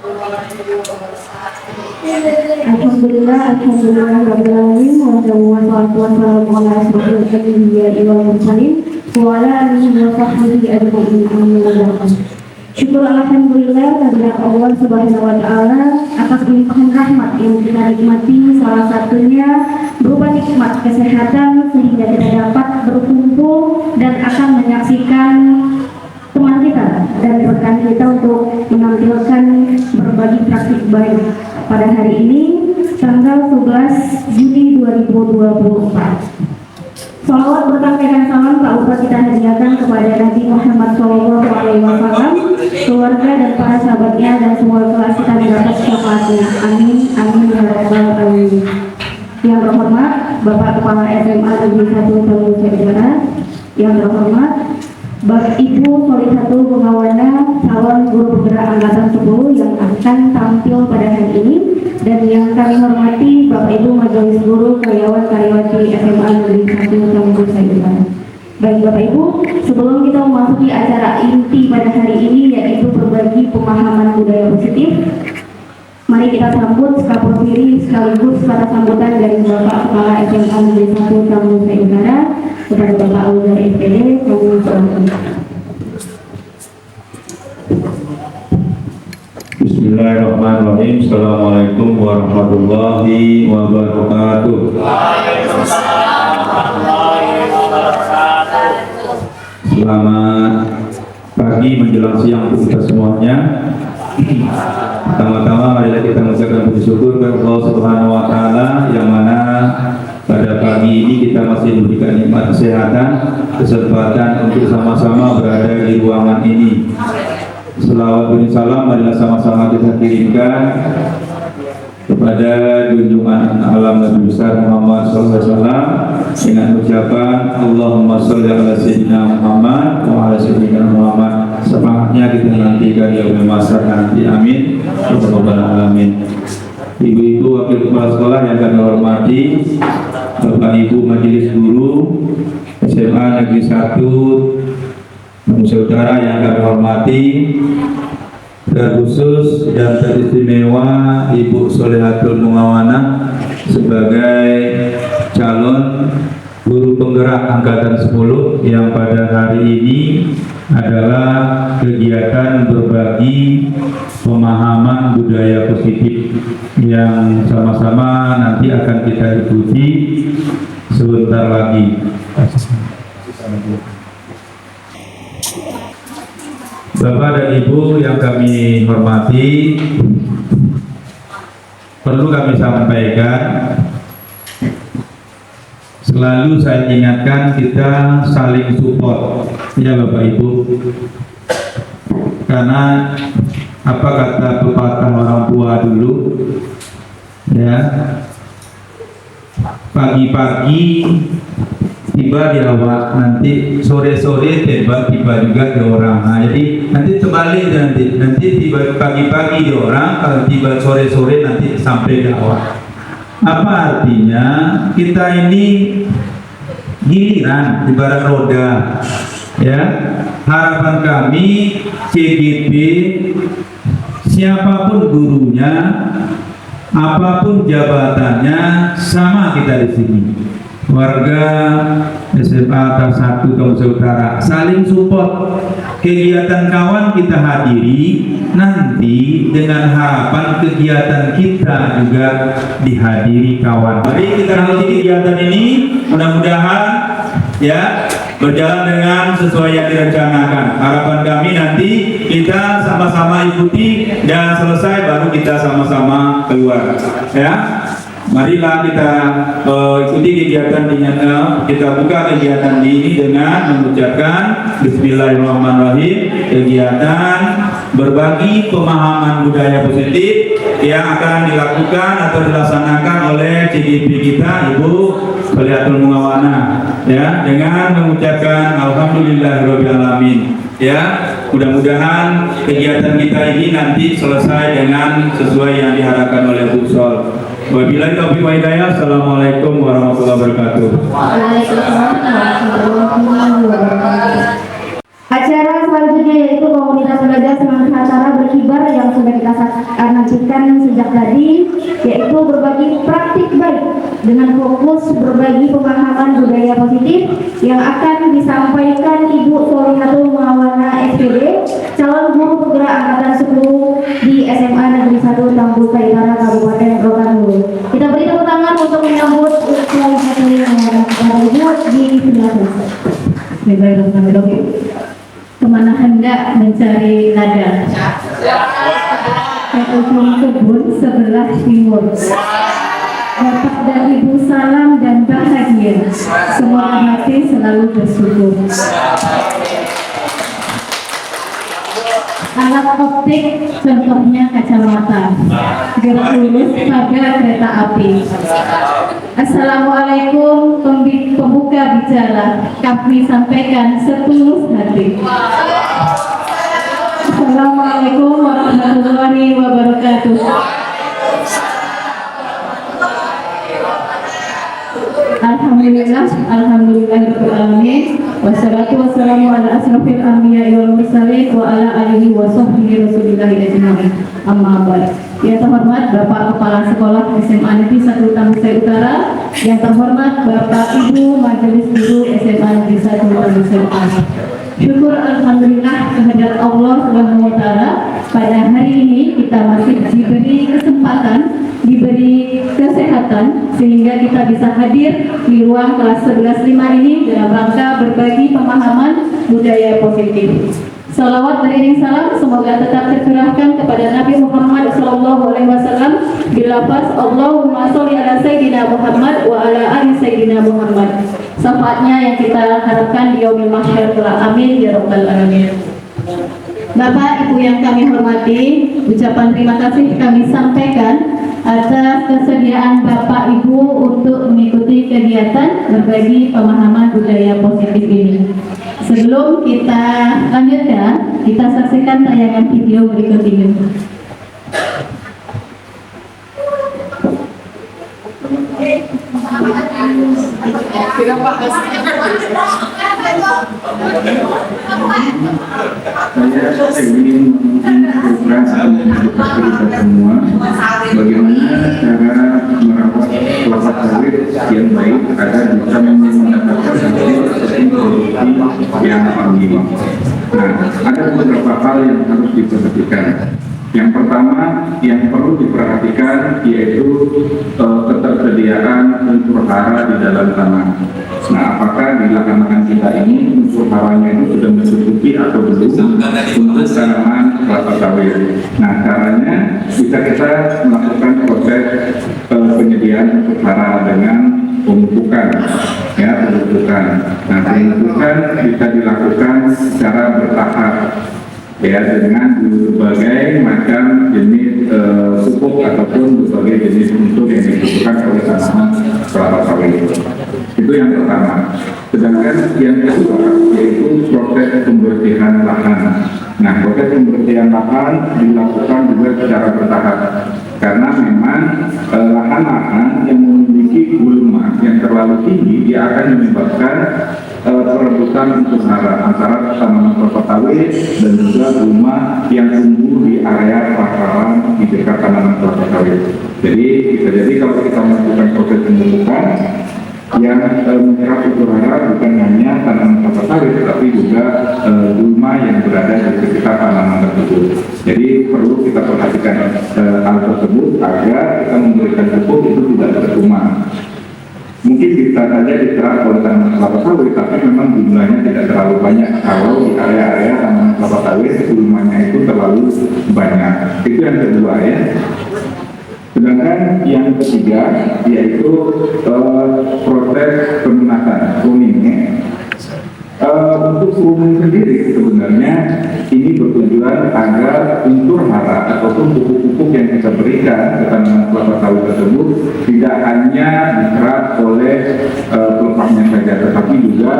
Alhamdulillah, rabbil alamin, wassalatu wassalamu ala asyrofil anbiya'i wal mursalin wa ala alihi wa sahbihi ajma'in. Syukur alhamdulillah kehadirat Allah Subhanahu wa taala atas limpahan rahmat yang kita nikmati, salah satunya berupa nikmat kesehatan sehingga kita dapat berkumpul dan akan menyaksikan teman kita dan rekan kita untuk menampilkan berbagi praktik baik pada hari ini tanggal 11 Juni 2024. Salawat berkah salam tak lupa kita hadiahkan kepada Nabi Muhammad SAW, keluarga dan para sahabatnya, dan semua kelas kita mendapat syafaatnya. Amin, amin ya rabbal alamin. Yang terhormat Bapak Kepala SMA Negeri 1 Tanjung Jaya, yang terhormat Bapak Ibu Solihatul Pengawana calon guru penggerak angkatan 10 yang akan tampil pada hari ini, dan yang kami hormati Bapak Ibu Majelis Guru Karyawan Karyawati SMA Negeri 1 Tanjung Jaya. Baik Bapak Ibu, sebelum kita memasuki acara inti pada hari ini yaitu berbagi pemahaman budaya positif, mari kita sambut sekapur diri sekaligus kata sambutan dari Bapak Kepala SMA Negeri 1 Tanjung Jaya kepada Bapak Auzar SPD. Kami silakan. Bismillahirrahmanirrahim. Assalamualaikum warahmatullahi wabarakatuh. Waalaikumsalam warahmatullahi wabarakatuh. Selamat pagi menjelang siang untuk kita semuanya. Pertama-tama marilah kita mengucapkan puji syukur kepada Allah Subhanahu wa taala yang mana pada pagi ini kita masih diberikan nikmat kesehatan, kesempatan untuk sama-sama berada di ruangan ini. Selawat dan salam marilah sama-sama kita kirimkan kepada junjungan alam Nabi besar Muhammad SAW dengan ucapan Allahumma sholli ala sayyidina Muhammad wa ala sayyidina Muhammad. Semangatnya kita nantikan di masa nanti. Amin. Rabbal alamin. Ibu-ibu wakil kepala sekolah yang kami hormati, Bapak Ibu Majelis Guru SMA Negeri 1 Saudara yang kami hormati, terkhusus dan teristimewa Ibu Solihatul Muawanah sebagai calon guru penggerak angkatan 10 yang pada hari ini adalah kegiatan berbagi pemahaman budaya positif yang sama-sama nanti akan kita ikuti sebentar lagi. Bapak dan Ibu yang kami hormati, perlu kami sampaikan, selalu saya ingatkan kita saling support ya Bapak Ibu, karena apa kata pepatah orang tua dulu ya, pagi-pagi tiba di awak, nanti sore-sore tiba juga di orang. Nah, jadi nanti terbalik, nanti tiba pagi-pagi di orang, kalau tiba sore-sore nanti sampai di awak. Apa artinya? Kita ini giliran ibarat roda ya. Harapan kami CGP, siapapun gurunya, apapun jabatannya, sama kita di sini. Warga SMA Atas 1 Kabupaten Utara saling support. Kegiatan kawan kita hadiri, nanti dengan harapan kegiatan kita juga dihadiri kawan. Jadi kita ikuti kegiatan ini, mudah-mudahan ya berjalan dengan sesuai yang direncanakan. Harapan kami nanti kita sama-sama ikuti dan selesai baru kita sama-sama keluar ya. Marilah kita ikuti kegiatan ini, kita buka kegiatan ini dengan mengucapkan Bismillahirrahmanirrahim, kegiatan berbagi pemahaman budaya positif yang akan dilakukan atau dilaksanakan oleh CGP kita Ibu Solihatul Muawanah ya, dengan mengucapkan Alhamdulillahirabbil alamin ya. Mudah-mudahan kegiatan kita ini nanti selesai dengan sesuai yang diharapkan oleh Bu Sol. Wabillahi taufiq wa hidayah. Assalamualaikum warahmatullahi wabarakatuh. Waalaikumsalam warahmatullahi wabarakatuh. Acara selanjutnya yaitu komunitas belajar semangat acara berkibar yang sudah kita nantikan sejak tadi, yaitu berbagi praktik baik dengan fokus berbagi pemahaman budaya positif yang akan disampaikan Ibu Solihatul Mawana SPD, calon guru penggerak angkatan 10 di SMA Negeri 1 Tambuka Utara Kabupaten Rokan-Hulu. Kita beri tepuk tangan untuk menyambut Solihatul Mawana Ibu di sebelah sana. Bismillahirrahmanirrahim. Kemana hendak mencari nada? Ke ujung kebun sebelah timur. Bapak dan Ibu salam dan bahagia. Semoga hati selalu bersyukur. Alat optik contohnya kacamata. Gerak lurus pada kereta api. Assalamualaikum pembuka bicara. Kami sampaikan setulus hati. Assalamualaikum warahmatullahi wabarakatuh. Alhamdulillahirrahmanirrahim. Wassalatu wassalamu ala asrafil anbiya'i wal mursalin wa ala alihi wa sahbihi rasulillahi ajma'in. Amma ba'd. Yang terhormat Bapak Kepala Sekolah SMA Negeri 1 Tambuka Utara, yang terhormat Bapak Ibu Majelis Guru SMA Negeri 1 Tambuka Utara. Syukur alhamdulillah kehadirat Allah Subhanahu wa taala, pada hari ini kita masih diberi kesempatan, diberi kesehatan sehingga kita bisa hadir di ruang kelas 11.5 ini dalam rangka berbagi pemahaman budaya positif. Salawat beriring salam semoga tetap tercurahkan kepada Nabi Muhammad SAW di lafaz Allahumma sholli ala Sayyidina Muhammad wa ala ali Sayyidina Muhammad. Syafaatnya yang kita harapkan di yaumil mahsyar kelak. Amin ya rabbal alamin. Bapak Ibu yang kami hormati, ucapan terima kasih kami sampaikan atas kesediaan Bapak Ibu untuk mengikuti kegiatan berbagi pemahaman budaya positif ini. Sebelum kita lanjutkan, kita saksikan tayangan video berikut ini. Saya ingin program kita semua bagaimana cara merawat kelapa sawit yang baik agar bisa mendapatkan hasil seperti produksi yang optimal. Nah, ada beberapa hal yang harus diperhatikan. Yang pertama yang perlu diperhatikan yaitu ketersediaan unsur hara di dalam tanah. Nah, apakah di lahan kita ini unsur haranya itu sudah mencukupi atau belum untuk tanaman kelapa sawit? Nah, caranya bisa kita melakukan proses penyediaan unsur hara dengan pemupukan, ya, pemupukan. Nah, pemupukan bisa dilakukan secara bertahap, ya, dengan berbagai macam jenis pupuk ataupun berbagai jenis unsur yang dibutuhkan oleh tanaman kelapa sawit. Itu yang pertama. Sedangkan yang kedua yaitu proses pembersihan lahan. Nah, proses pembersihan lahan dilakukan juga secara bertahap karena memang lahan-lahan yang memiliki gulma yang terlalu tinggi dia akan menyebabkan perebutan unsur hara antara tanaman kelapa sawit dan juga gulma yang tumbuh di area pasaran di dekat tanaman kelapa sawit. Jadi bisa jadi kalau kita melakukan proses pemupukan yang menyerap unsur hara bukan hanya tanaman kelapa sawit tetapi juga gulma yang berada di sekitar tanaman tersebut. Jadi perlu kita perhatikan hal tersebut agar kita memberikan pupuk itu tidak percuma. Mungkin bisa saja diserap oleh tanaman kelapa sawit, tapi memang jumlahnya tidak terlalu banyak. Kalau di area-area tanaman kelapa sawit, gulmanya itu terlalu banyak. Itu yang kedua, ya. Sedangkan yang ketiga yaitu proses penunasan, pruning, ya. Untuk pruning sendiri sebenarnya ini bertujuan agar unsur hara ataupun pupuk-pupuk yang kita berikan ke tanaman kelapa sawit tersebut tidak hanya diserap oleh pelepahnya saja, tetapi juga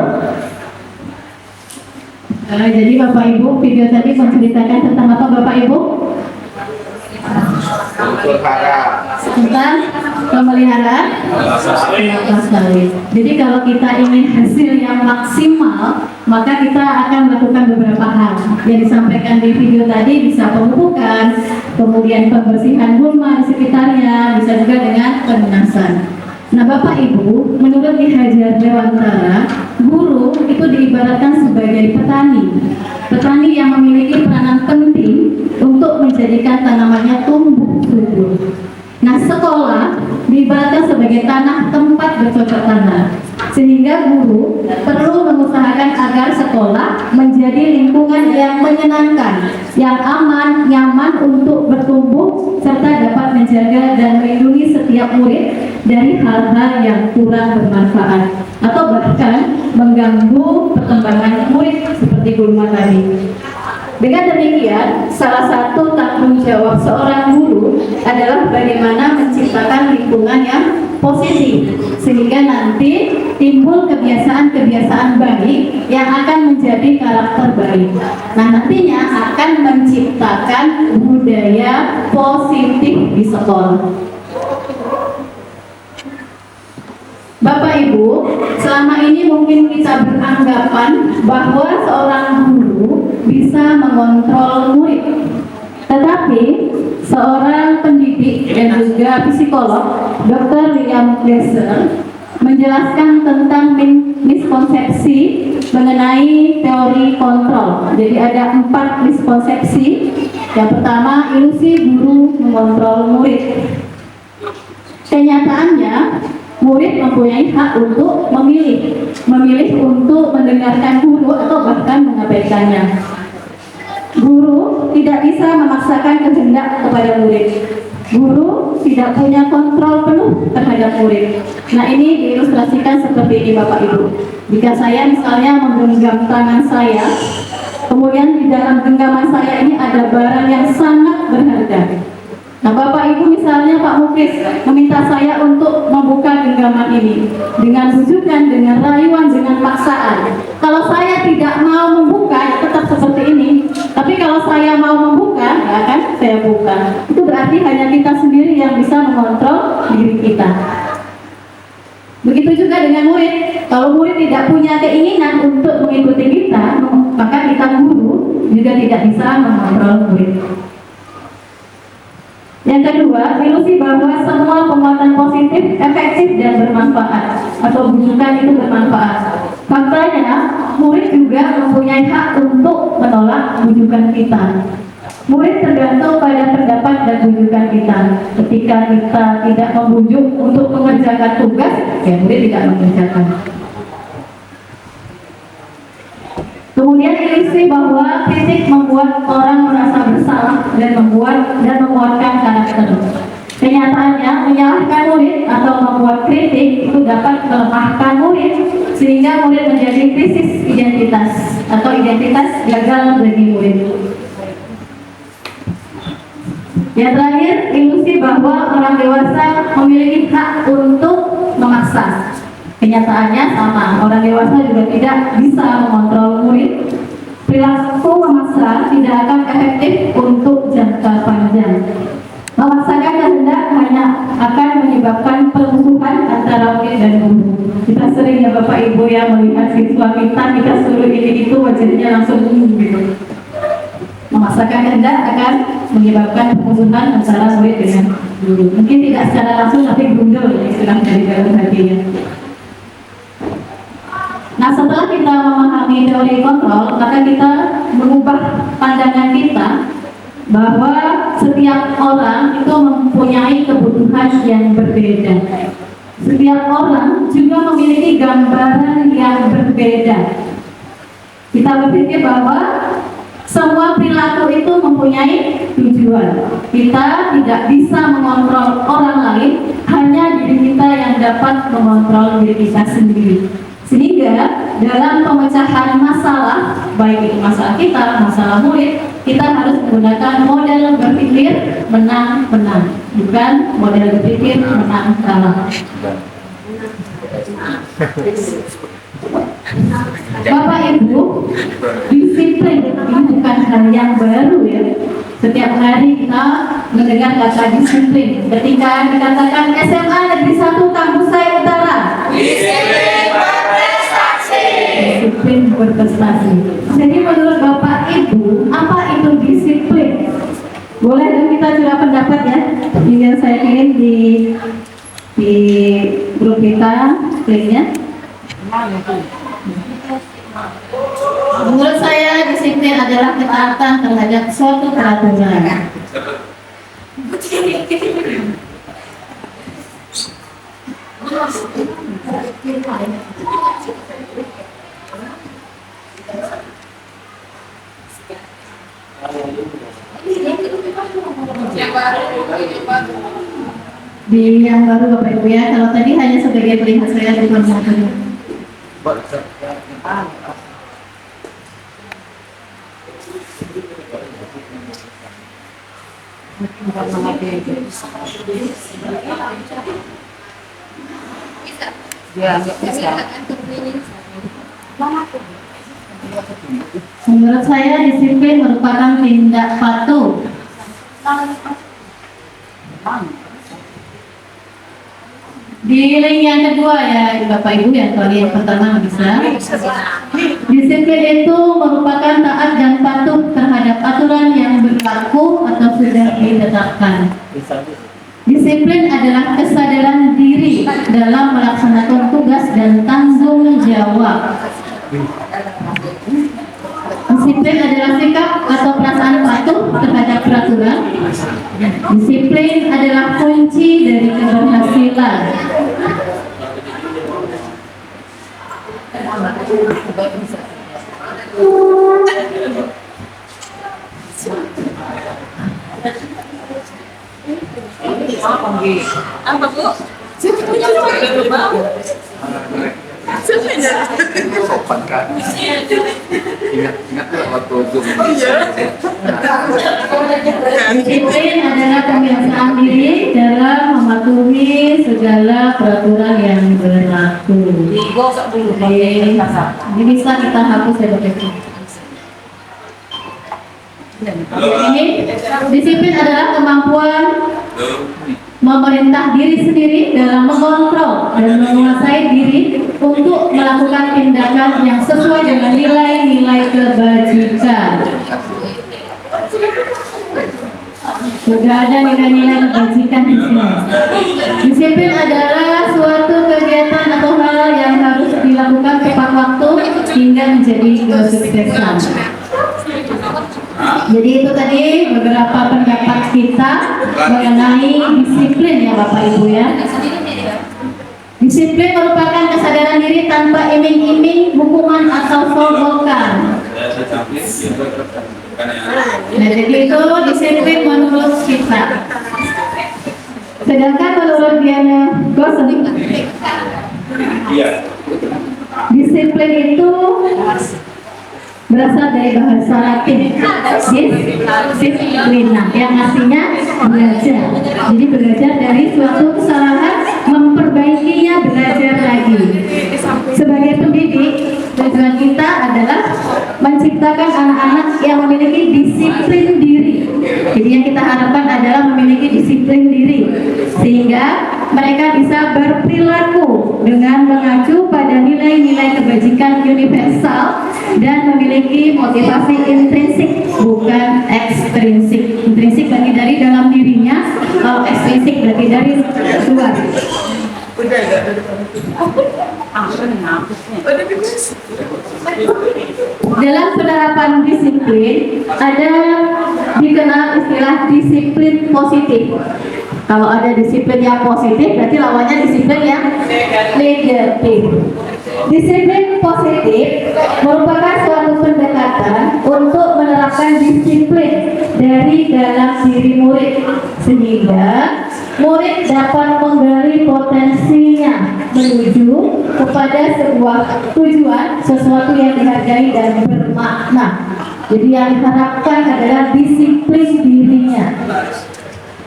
jadi Bapak Ibu, video tadi menceritakan tentang apa Bapak Ibu? unsur hara. tentang pemeliharaan kelapa sawit. Jadi kalau kita ingin hasil yang maksimal, maka kita akan melakukan beberapa hal yang disampaikan di video tadi, bisa pemupukan, kemudian pembersihan gulma di sekitarnya, bisa juga dengan penenasan. Nah, Bapak Ibu, menurut Ki Hajar Dewantara, guru itu diibaratkan sebagai petani. Petani yang memiliki peranan penting untuk menjadikan tanamannya tumbuh subur. Nah, sekolah diibaratkan sebagai tanah tempat bercocok tanam. Sehingga guru perlu mengusahakan agar sekolah menjadi lingkungan yang menyenangkan, yang aman, nyaman untuk bertumbuh, serta dapat menjaga dan melindungi setiap murid dari hal-hal yang kurang bermanfaat atau bahkan mengganggu perkembangan murid seperti gulma tadi. Dengan demikian, salah satu tanggung jawab seorang guru adalah bagaimana menciptakan lingkungan yang positif, sehingga nanti timbul kebiasaan-kebiasaan baik yang akan menjadi karakter baik. Nah, nantinya akan menciptakan budaya positif di sekolah. Bapak Ibu, selama ini mungkin kita beranggapan bahwa seorang guru bisa mengontrol murid. Tetapi seorang pendidik dan juga psikolog, Dr. William Glasser, menjelaskan tentang miskonsepsi mengenai teori kontrol. Jadi ada 4 miskonsepsi. Yang pertama, ilusi guru mengontrol murid. Kenyataannya, murid mempunyai hak untuk memilih untuk mendengarkan guru atau bahkan mengabaikannya. Guru tidak bisa memaksakan kehendak kepada murid. Guru tidak punya kontrol penuh terhadap murid. Nah, ini diilustrasikan seperti ini Bapak Ibu. Jika saya misalnya menggenggam tangan saya, kemudian di dalam genggaman saya ini ada barang yang sangat berharga. Nah, Bapak Ibu misalnya Pak Muklis meminta saya untuk membuka genggaman ini dengan bujukan, dengan rayuan, dengan paksaan. Kalau saya tidak mau membuka, ya tetap seperti ini. Tapi kalau saya mau membuka, ya akan saya buka. Itu berarti hanya kita sendiri yang bisa mengontrol diri kita. Begitu juga dengan murid. Kalau murid tidak punya keinginan untuk mengikuti kita, maka kita guru juga tidak bisa mengontrol murid. Yang kedua, ilusi bahwa semua penguatan positif, efektif, dan bermanfaat atau bujukan itu bermanfaat. Faktanya, murid juga mempunyai hak untuk menolak bujukan kita. Murid tergantung pada pendapat dan bujukan kita. Ketika kita tidak membujuk untuk mengerjakan tugas, ya murid tidak mengerjakan. Kemudian ilusi bahwa kritik membuat orang merasa bersalah dan menguatkan karakter. Kenyataannya, menyalahkan murid atau membuat kritik itu dapat melemahkan murid sehingga murid menjadi krisis identitas atau identitas gagal bagi murid. Yang terakhir, ilusi bahwa orang dewasa memiliki hak untuk memaksa. Kenyataannya sama, orang dewasa juga tidak bisa mengontrol murid. Perilaku memaksa tidak akan efektif untuk jangka panjang. Memaksakan kehendak hanya akan menyebabkan permusuhan antara murid dan guru. Kita sering ya Bapak Ibu yang melihat siswa kita suruh ini itu wajahnya langsung gitu. Memaksakan kehendak akan menyebabkan permusuhan antara murid dengan guru. Mungkin tidak secara langsung tapi gundul ya istilah dari dalam hatinya. Nah, setelah kita memahami teori kontrol, maka kita mengubah pandangan kita bahwa setiap orang itu mempunyai kebutuhan yang berbeda. Setiap orang juga memiliki gambaran yang berbeda. Kita berpikir bahwa semua perilaku itu mempunyai tujuan. Kita tidak bisa mengontrol orang lain, hanya diri kita yang dapat mengontrol diri kita sendiri. Sehingga dalam pemecahan masalah, baik itu masalah kita, masalah murid, kita harus menggunakan model berpikir menang-menang, bukan model berpikir menang-kalah. Bapak Ibu, disiplin ini bukan hal yang baru ya. Setiap hari kita mendengar kata disiplin. Ketika dikatakan SMA Negeri 1 Tambusai Utara, disiplin berprestasi. Jadi menurut Bapak Ibu, apa itu disiplin? Boleh dong kita curah pendapat ya. Tinggal saya kirim di grup kita linknya. Menurut saya disiplin adalah ketaatan terhadap suatu peraturan. Di yang baru Bapak Ibu ya, kalau tadi hanya sebagai pilihan saya di konsultasi. Menurut saya disiplin merupakan tindak patuh. Di link yang kedua ya Bapak Ibu, yang kalian pertama bisa. Disiplin itu merupakan taat dan patuh terhadap aturan yang berlaku atau sudah ditetapkan. Disiplin adalah kesadaran diri dalam melaksanakan tugas dan tanggung jawab. Disiplin adalah sikap atau perasaan patuh terhadap peraturan. Disiplin adalah kunci dari keberhasilan. Apa Bu? Sopan kan? Ingat waktu Zoom. Disiplin adalah kebiasaan diri dalam mematuhi segala peraturan yang berlaku. Ini bisa kita hapus ya Bapak Ibu. Ini disiplin adalah kemampuan memerintah diri sendiri dalam mengontrol dan menguasai diri untuk melakukan tindakan yang sesuai dengan nilai-nilai kebajikan. Sudah ada nilai-nilai kebajikan di sini. Disiplin adalah suatu kegiatan atau hal yang harus dilakukan tepat waktu hingga menjadi kesuksesan. Jadi itu tadi beberapa pendapat kita mengenai disiplin ya Bapak Ibu ya. Disiplin merupakan kesadaran diri tanpa iming-iming, hukuman atau sogokan. Nah, jadi itu disiplin menurut kita. Sedangkan menurut Diana Gosen, disiplin itu berasal dari bahasa Latin disciplina, yang artinya belajar. Jadi belajar dari suatu kesalahan, memperbaikinya, belajar lagi. Sebagai pendidik, tujuan kita adalah menciptakan anak-anak yang memiliki disiplin diri. Jadi yang kita harapkan adalah memiliki disiplin diri, sehingga mereka bisa berperilaku dengan mengacu pada nilai-nilai kebajikan universal dan memiliki motivasi intrinsik, bukan ekstrinsik. Intrinsik berarti dari dalam dirinya, kalau ekstrinsik berarti dari luar. Dalam penerapan disiplin ada dikenal istilah disiplin positif. Kalau ada disiplin yang positif, berarti lawannya disiplin yang negatif. Disiplin positif merupakan suatu pendekatan untuk menerapkan disiplin dari dalam diri murid, sehingga murid dapat menggali potensinya menuju kepada sebuah tujuan, sesuatu yang dihargai dan bermakna. Jadi yang diharapkan adalah disiplin dirinya.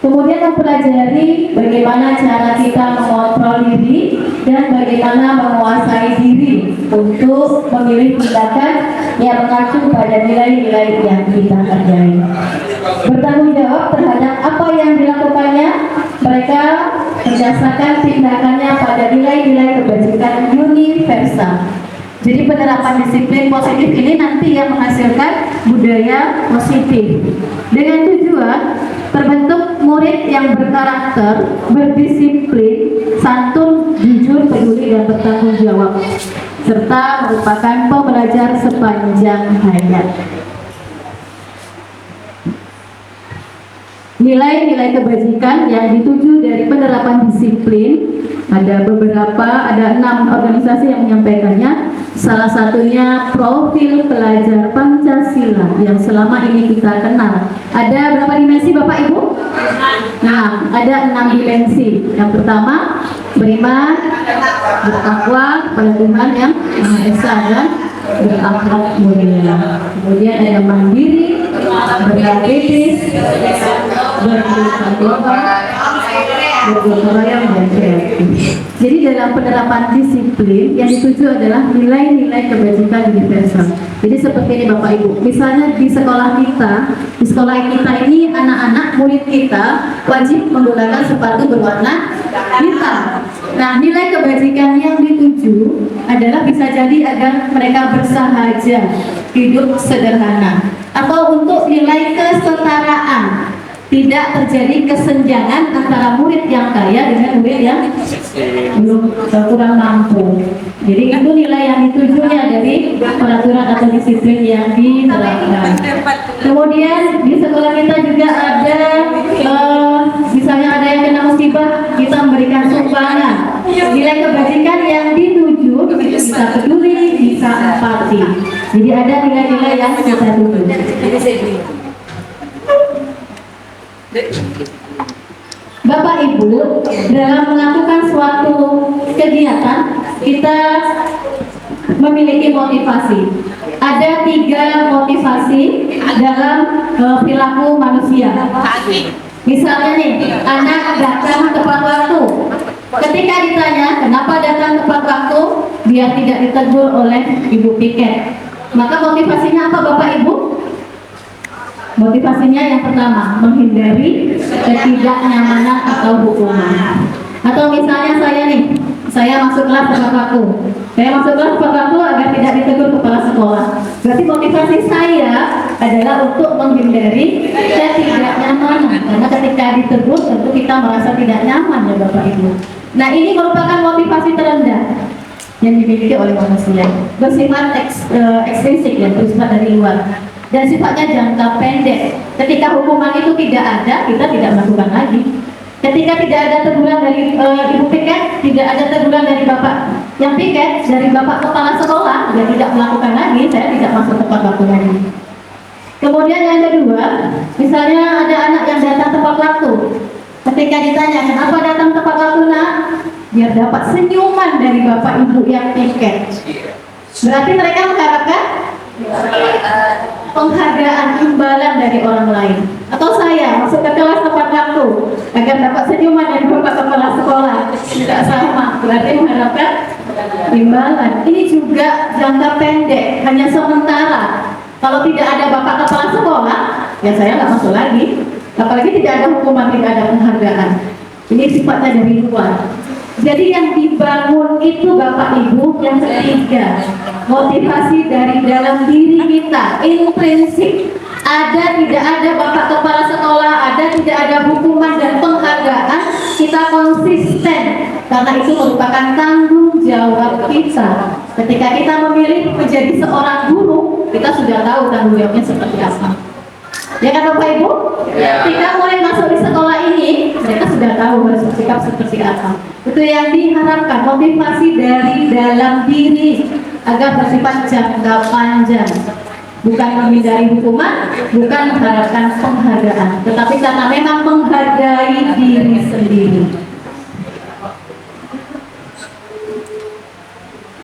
Kemudian mempelajari bagaimana cara kita mengontrol diri dan bagaimana menguasai diri untuk memilih tindakan yang mengacu pada nilai-nilai yang kita kerjai. Bertanggung jawab terhadap apa yang dilakukannya, mereka berdasarkan tindakannya pada nilai-nilai kebajikan universal. Jadi penerapan disiplin positif ini nanti yang menghasilkan budaya positif dengan tujuan terbentuk murid yang berkarakter, berdisiplin, santun, jujur, peduli, dan bertanggung jawab, serta merupakan pembelajar sepanjang hayat. Nilai-nilai kebajikan yang dituju dari penerapan disiplin ada 6 organisasi yang menyampaikannya. Salah satunya profil pelajar Pancasila yang selama ini kita kenal. Ada berapa dimensi Bapak Ibu? Nah, ada 6 dimensi. Yang pertama, beriman, bertakwa kepada Tuhan yang Maha Esa dan berakhlak mulia. Kemudian ada mandiri, berkritis, bertanggung bergotong royong, dan kreatif. Jadi dalam penerapan disiplin yang dituju adalah nilai-nilai kebajikan universal. Jadi seperti ini Bapak Ibu, misalnya di sekolah kita ini anak-anak murid kita wajib menggunakan sepatu berwarna hitam. Nah, nilai kebajikan yang dituju adalah bisa jadi agar mereka bersahaja, hidup sederhana, atau untuk nilai kesetaraan. Tidak terjadi kesenjangan antara murid yang kaya dengan murid yang kurang mampu. Jadi itu nilai yang ditujunya dari peraturan atau disiplin yang diterapkan. Kemudian di sekolah kita juga ada misalnya ada yang kena musibah, kita memberikan sumbangan. Nilai kebajikan yang dituju bisa peduli, bisa empati. Jadi ada nilai-nilai yang kita tuju. Bapak Ibu, dalam melakukan suatu kegiatan kita memiliki motivasi. Ada 3 motivasi dalam perilaku manusia. Misalnya nih, anak datang tepat waktu. Ketika ditanya kenapa datang tepat waktu, dia tidak ditegur oleh ibu piket. Maka motivasinya apa Bapak Ibu? Motivasinya yang pertama, menghindari ketidaknyamanan atau hukuman. Atau misalnya saya masuk kelas tepat waktu. Saya masuk kelas tepat waktu agar tidak ditegur kepala sekolah. Berarti motivasi saya adalah untuk menghindari ketidaknyamanan. Karena ketika ditegur tentu kita merasa tidak nyaman ya Bapak Ibu. Nah, ini merupakan motivasi terendah yang dimiliki oleh manusia. Bersifat ekstrinsik ya, bersifat dari luar. Dan sifatnya jangka pendek. Ketika hukuman itu tidak ada, kita tidak melakukan lagi. Ketika tidak ada teguran dari ibu piket, tidak ada teguran dari bapak yang piket, dari bapak kepala sekolah, dia tidak melakukan lagi, saya tidak masuk tepat waktu lagi. Kemudian yang kedua, misalnya ada anak yang datang tepat waktu. Ketika ditanya kenapa datang tepat waktu nak, biar dapat senyuman dari bapak ibu yang piket. Berarti mereka mengharapkan penghargaan, imbalan dari orang lain. Atau saya masuk ke kelas tepat waktu agar dapat senyuman dari bapak kepala sekolah, tidak sama, berarti mengharapkan imbalan. Ini juga jangka pendek, hanya sementara. Kalau tidak ada bapak kepala sekolah, ya saya nggak masuk lagi. Apalagi tidak ada hukuman, tidak ada penghargaan. Ini sifatnya dari luar. Jadi yang dibangun itu Bapak Ibu yang ketiga, motivasi dari dalam diri kita, intrinsik. Ada tidak ada bapak kepala sekolah, ada tidak ada hukuman dan penghargaan, kita konsisten karena itu merupakan tanggung jawab kita. Ketika kita memilih menjadi seorang guru, kita sudah tahu tanggung jawabnya seperti apa. Ya kan Bapak Ibu? Ya. Ketika mulai masuk di sekolah ini, mereka sudah tahu harus bersikap seperti apa. Itu yang diharapkan, motivasi dari dalam diri agar bersifat jangka panjang. Bukan menghindari hukuman, bukan mengharapkan penghargaan, tetapi karena memang menghargai diri sendiri.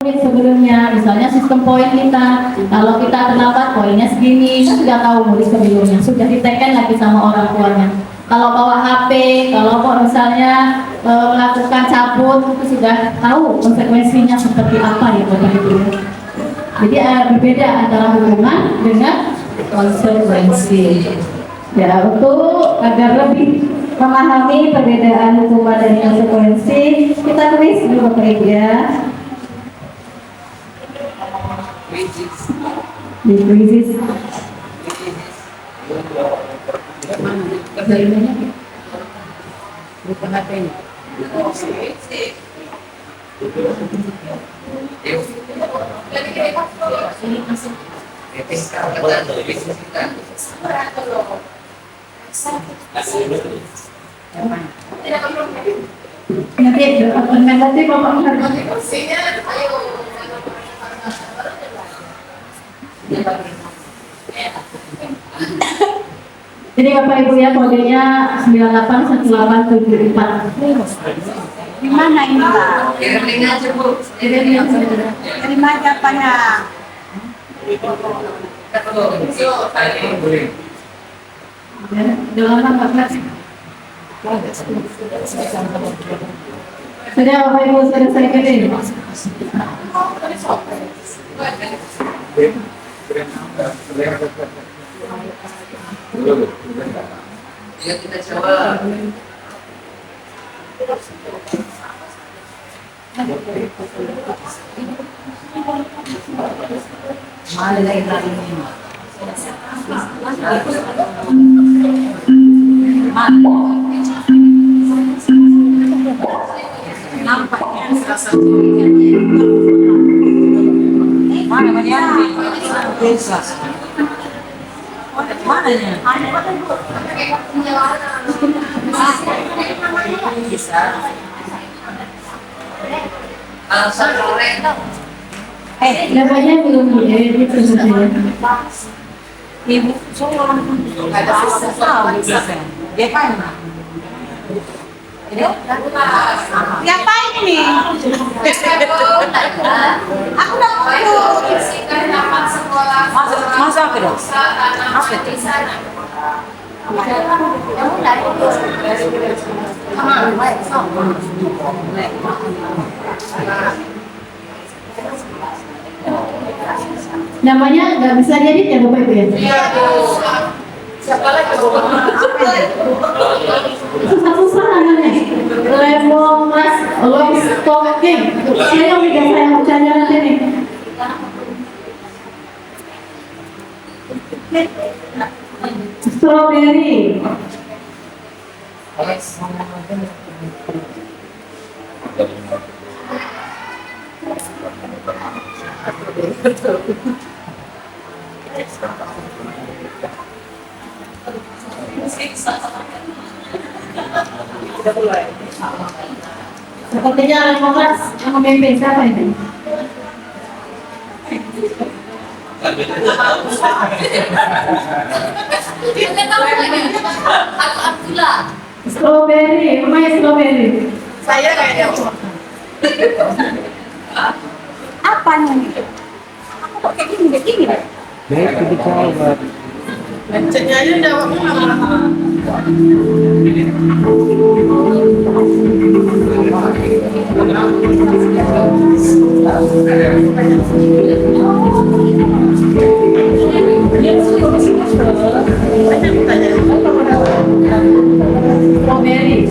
Sebelumnya, misalnya sistem poin kita, kalau kita terlambat poinnya segini, kan sudah tahu murid sebelumnya, sudah diteken lagi sama orang tuanya. Kalau bawa HP, kalau mau misalnya melakukan cabut, itu sudah tahu konsekuensinya seperti apa ya Bapak Ibu. Jadi berbeda antara hukuman dengan konsekuensi. Ya, untuk agar lebih memahami perbedaan hukuman dan konsekuensi, kita tulis dulu Bapak Ibu ya. Di krisis. Nanti nanti Bapak Jadi Bapak Ibu ya, kodenya 981874. Di mana ini, Pak? Kirim aja Bu. Terima aja apanya? Udah lama Bapak. Sudah Bapak Ibu sudah saya kirim. Ya kita coba. Namanya belum ini sebenarnya. Ibu, dia kan? Ngapain ini? Aku udah masa apa dong? Apa itu? Namanya nggak bisa diedit ya Bapak Ibu ya? Siapa lagi? Susah-susah namanya. Lemongrass Longstocking. Saya yang udah saya bacanya nanti nih. Strawberry. Sepertinya lemongrass yang memimpin siapa ini? Strawberry, namanya strawberry. Saya kayaknya. Apa nih? Aku kok kayak gini? Mencetnya aja udah Strawberry.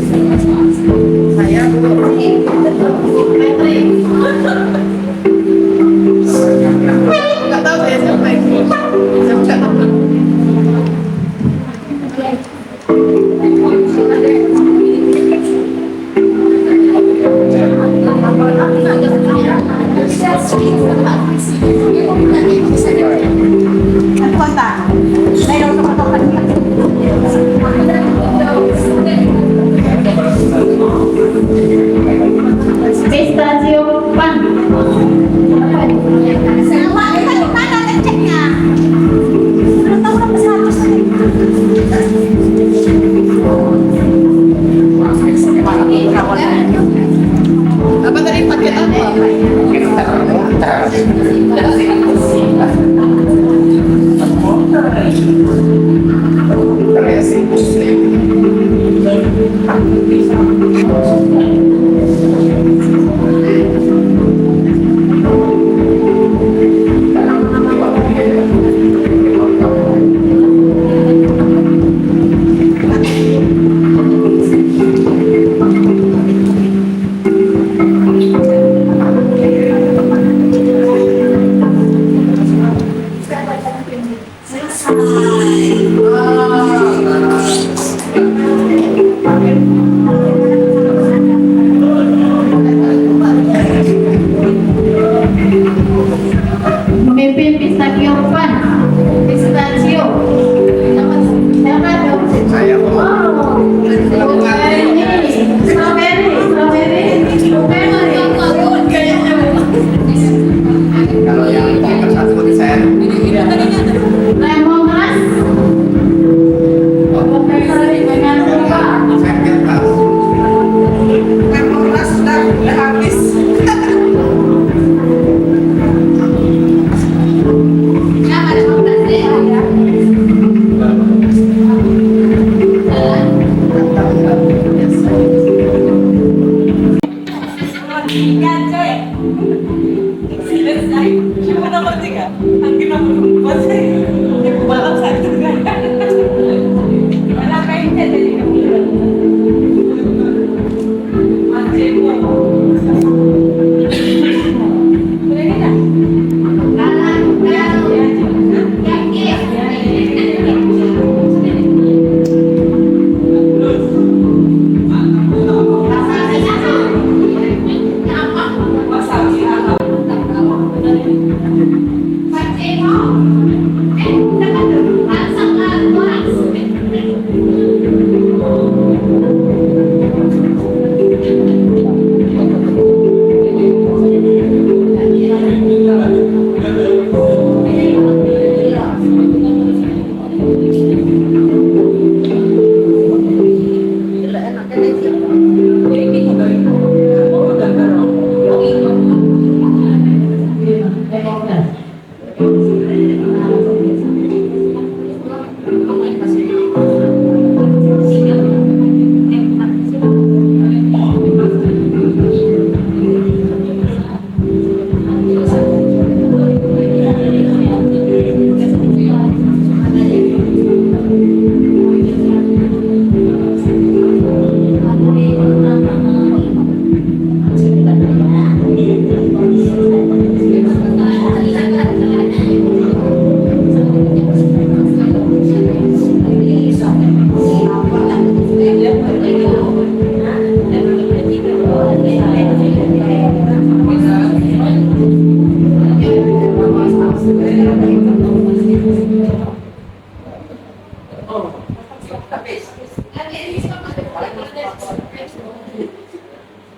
saya nggak tahu saya siapa ini. Saya nggak tahu. Strawberry. Memimpin pistachio fun, pistachio. Siapa dong? Saya kok. Oh, ini strawberry, kayaknya. Kalau yang nomor satu ini saya Lemongrass, dengan coba. saya pikir tahu. Lemongrass sudah habis.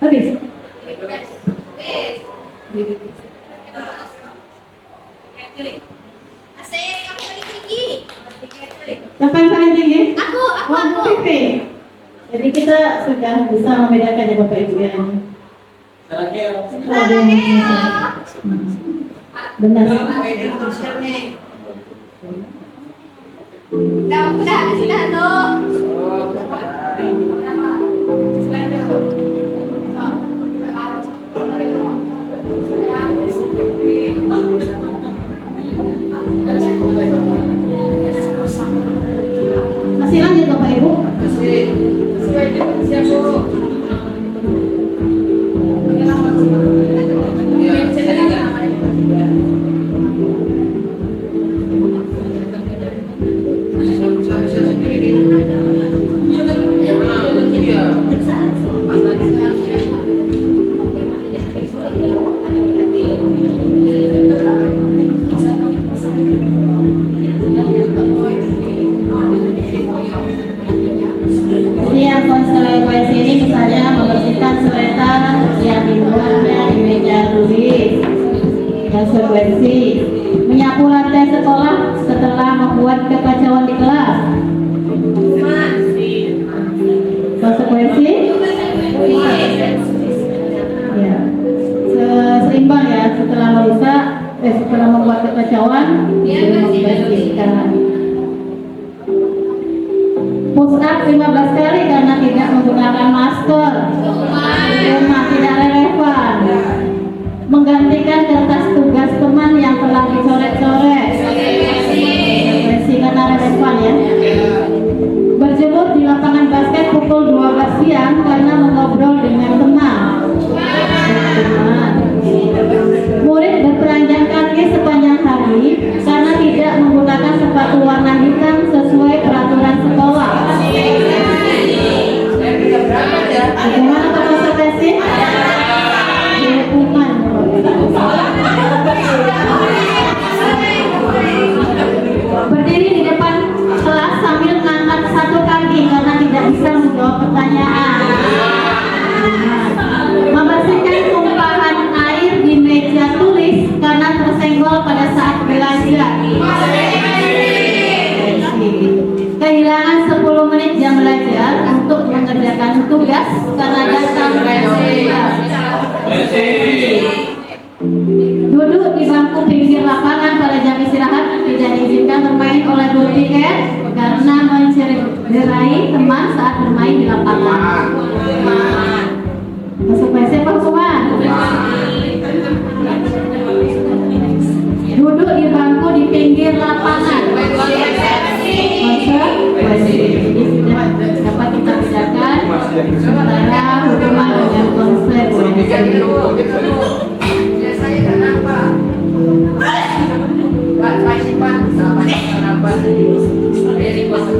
Habis. Siapa yang paling tinggi? Aku. Pipi. Jadi kita sudah bisa membedakan ya Bapak Ibu ya. Benar. Sudah tuh. Masih lanjut Bapak Ibu? Jadi yang konsekuensi ini misalnya membersihkan seletar yang dibuatnya di meja tulis. Konsekuensi menyapu lantai sekolah setelah membuat kekacauan di kelas. Konsekuensi ya seimbang ya, setelah merusak setelah membuat kekacauan membersihkan. Push up 15 kali karena tidak menggunakan masker. Rumah tidak relevan. Menggantikan kertas tugas teman yang telah dicoret-coret. Konsekuensi karena relevan ya. Berjemur di lapangan basket pukul 12 siang karena mengobrol dengan teman. Murid bertelanjang kaki sepanjang hari karena tidak menggunakan sepatu mengerjakan tugas karena datang duduk di bangku pinggir lapangan pada jam istirahat, tidak diizinkan bermain oleh guru tiket karena mencederai teman saat bermain di lapangan. Masuk WC Pak Kuman. Duduk di bangku di pinggir lapangan. Masuk WC. Jadi sudah dapat kita bedakan antara hukuman dengan konsep. Biasanya kenapa? Pak, kenapa? Dari kuasa.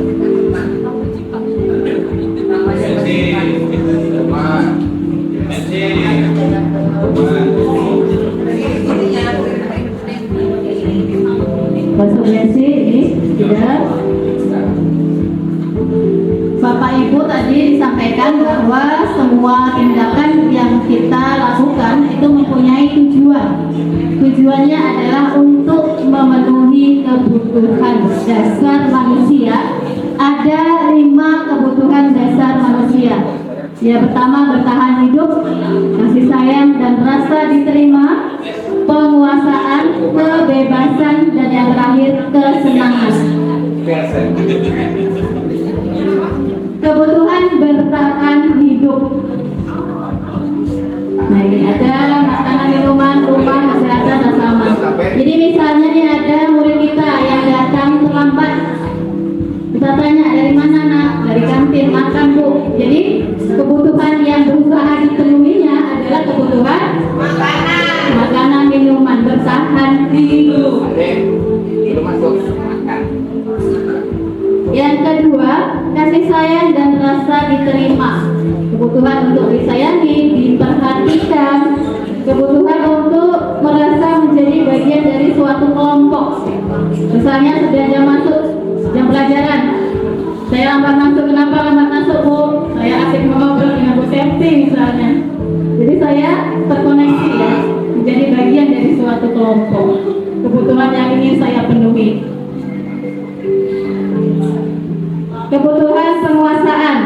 Konsekuensi ini tidak. Bapak Ibu tadi disampaikan bahwa semua tindakan yang kita lakukan itu mempunyai tujuan. Tujuannya adalah untuk memenuhi kebutuhan dasar manusia. Ada 5 kebutuhan dasar manusia. Yang pertama bertahan hidup, kasih sayang dan rasa diterima, penguasaan, kebebasan, dan yang terakhir kesenangan. Kebutuhan bertahan hidup. Nah ini ada makanan, minuman, rumah, kesehatan, dan sama. Jadi misalnya nih ada murid kita yang datang terlambat. Kita tanya dari mana nak? Dari kantin, makan Bu. Jadi kebutuhan yang berusaha dipenuhinya adalah kebutuhan makanan, minuman, bertahan hidup. Yang kedua, kasih sayang dan rasa diterima. Kebutuhan untuk disayangi, diperhatikan, kebutuhan untuk merasa menjadi bagian dari suatu kelompok. Misalnya sudah jam masuk, jam pelajaran, saya lambat masuk. Kenapa lambat masuk Bu? Saya asik ngobrol dengan Bu Septi misalnya. Jadi saya terkoneksi ya, menjadi bagian dari suatu kelompok. Kebutuhan yang ingin saya penuhi. Kebutuhan penguasaan,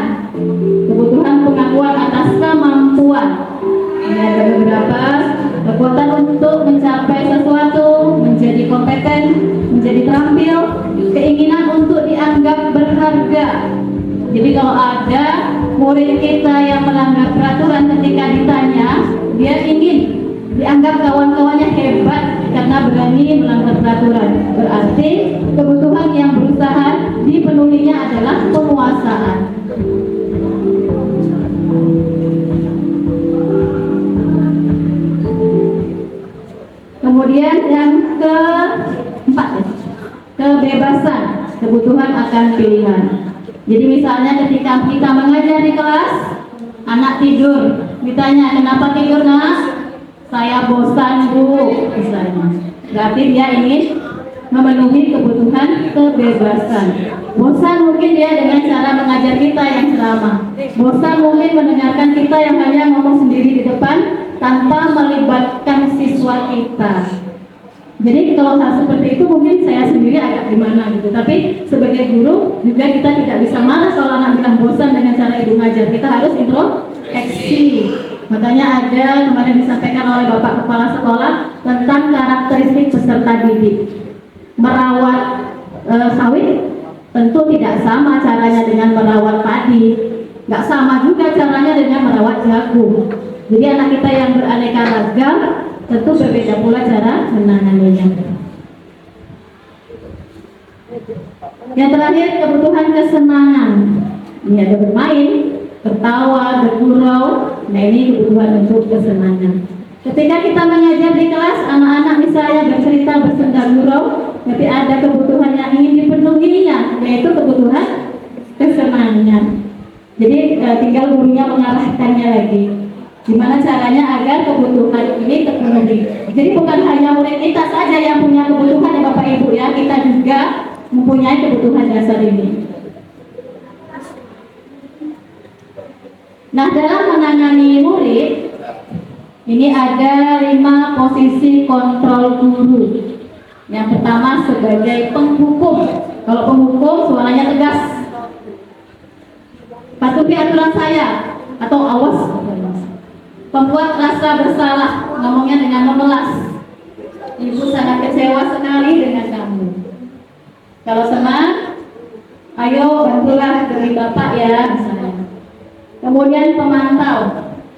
kebutuhan pengakuan atas kemampuan. Ini ada beberapa kekuatan untuk mencapai sesuatu, menjadi kompeten, menjadi terampil, keinginan untuk dianggap berharga. Jadi kalau ada murid kita yang melanggar peraturan, ketika ditanya, dia ingin dianggap kawan-kawannya hebat karena berani melanggar peraturan. Berarti kebutuhan yang berusaha dipenuhinya adalah penguasaan. Kemudian yang keempat, kebebasan, kebutuhan akan pilihan. Jadi misalnya ketika kita mengajar di kelas, anak tidur, ditanya kenapa tidur nak? Saya bosan Bu, misalnya. Berarti dia ingin memenuhi kebutuhan kebebasan. Bosan mungkin dia dengan cara mengajar kita yang ceramah. Bosan mungkin mendengarkan kita yang hanya ngomong sendiri di depan tanpa melibatkan siswa kita. Jadi kalau hal seperti itu mungkin saya sendiri agak gimana gitu. Tapi sebagai guru juga kita tidak bisa marah kalau anak bilang bosan dengan cara ibu ngajar. Kita harus introspeksi. Makanya ada kemarin disampaikan oleh Bapak Kepala Sekolah tentang karakteristik peserta didik. Merawat sawit tentu tidak sama caranya dengan merawat padi. Nggak sama juga caranya dengan merawat jagung. Jadi anak kita yang beraneka ragam tentu berbeda pula cara menanganinya. Yang terakhir, kebutuhan kesenangan. Ini ada bermain, tertawa, bergurau. Nah ini kebutuhan untuk kesenangan. Ketika kita mengajar di kelas, anak-anak misalnya bercerita, bersenda gurau, tapi ada kebutuhan yang ingin dipenuhinya, yaitu kebutuhan kesenangan. Jadi tinggal gurunya mengarahkannya lagi. Gimana caranya agar kebutuhan ini terpenuhi. Jadi bukan hanya murid kita saja yang punya kebutuhan ya Bapak Ibu ya, kita juga mempunyai kebutuhan dasar ini. Nah dalam menangani murid, ini ada 5 posisi kontrol guru. Yang pertama sebagai penghukum. Kalau penghukum suaranya tegas, patuh menutupi aturan saya atau awas, membuat rasa bersalah, ngomongnya dengan memelas. Ibu sangat kecewa sekali dengan kamu. Kalau senang, ayo bantulah dari bapak ya misalnya. Kemudian pemantau,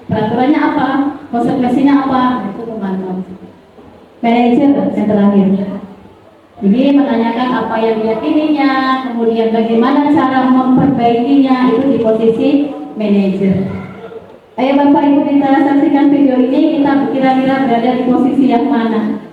peraturannya apa, konsekuensinya apa, itu pemantau. Manajer yang terakhir. Jadi menanyakan apa yang diyakininya, kemudian bagaimana cara memperbaikinya, itu di posisi manajer. Ayo Bapak Ibu kita saksikan video ini, kita kira-kira berada di posisi yang mana?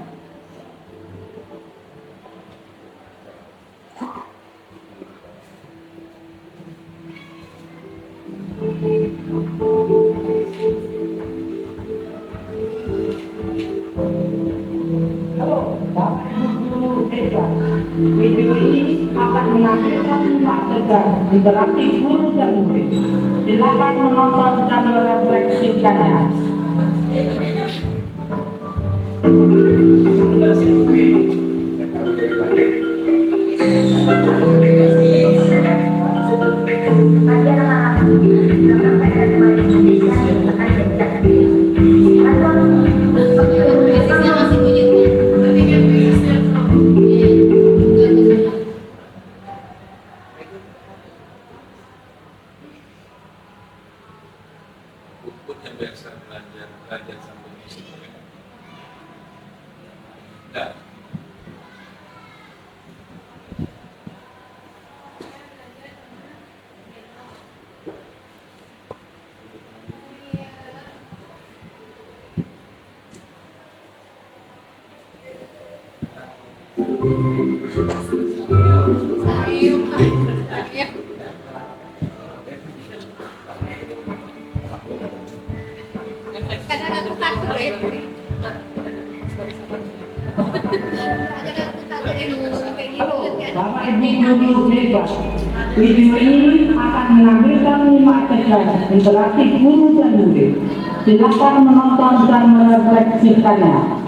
Video ini akan menampilkan adegan interaksi guru dan murid. Silakan menonton dan merefleksikannya. Buku yang biasa belajar sampai di situ. Nah, Bapak Ibu guru bebas. Video ini akan menampilkan 5 adegan interaksi guru dan murid. Silakan menonton dan merefleksikannya.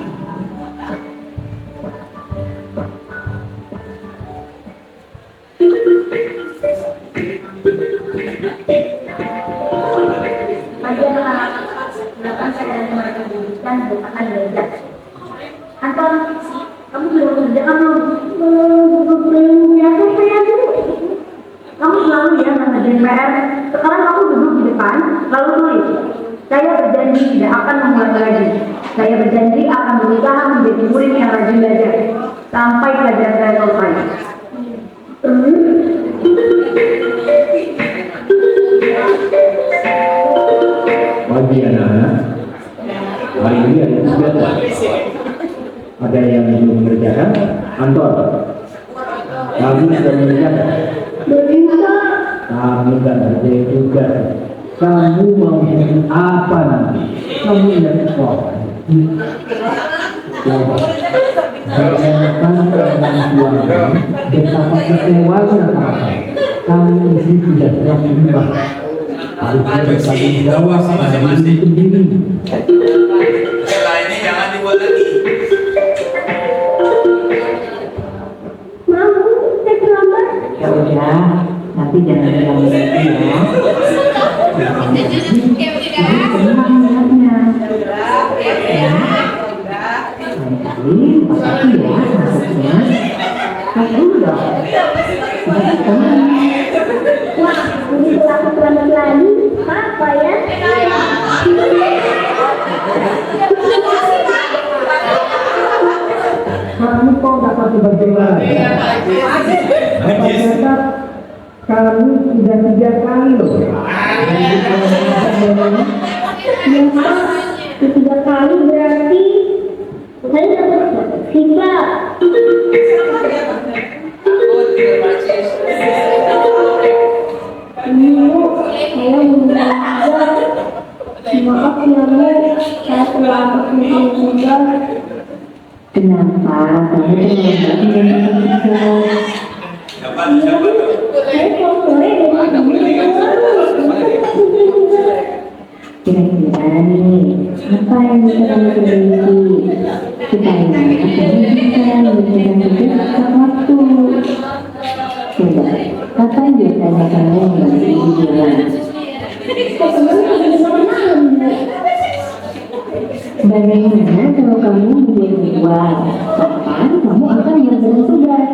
Anton, kamu belum kerja kan belum ya PR dulu. Kamu selalu ya ngerjain PR. Sekarang kamu duduk di depan, lalu tulis. Saya berjanji tidak akan mengulangi lagi. Saya berjanji akan berusaha menjadi murid yang rajin belajar sampai pelajaran saya selesai. Pagi anak-anak, hari ini ada kegiatan. Ada yang belum mengerjakan? Anton, kamu sudah mengerjakan? Kamu nggak ngerjain juga. Kamu mau jadi apa nanti? Kamu ingat sekolah. Bayangkan orang tuamu betapa kecewanya kamu ini tidak pernah berubah. Harusnya bertanggung jawab pada diri sendiri. ini jangan dibuat lagi. Mau, saya terlambat. Ya udah, nanti jangan bilang lagi ya. Tenang lihatnya. Lain kali, makasih ya maksudnya. Kasih dong. Wah, ini aku terlambat lagi. Apa ya? Kamu kok dapat berjalan? Ternyata kamu sudah 3 kali loh. Ya, Pak. 3 kali berarti saya dapat sifat. Ibu, saya mengajar. Maaf ya, Bu. Saya terlambat mengajar. Kenapa kamu terlambat? Saya sore Kira-kira nih, apa yang bisa kamu perbaiki supaya kamu bisa mengerjakan tugas tepat waktu? Coba, kapan biasanya kamu mengisi video? Bagaimana kalau kamu menjadi uang? Kapan kamu akan benar-benar sudah?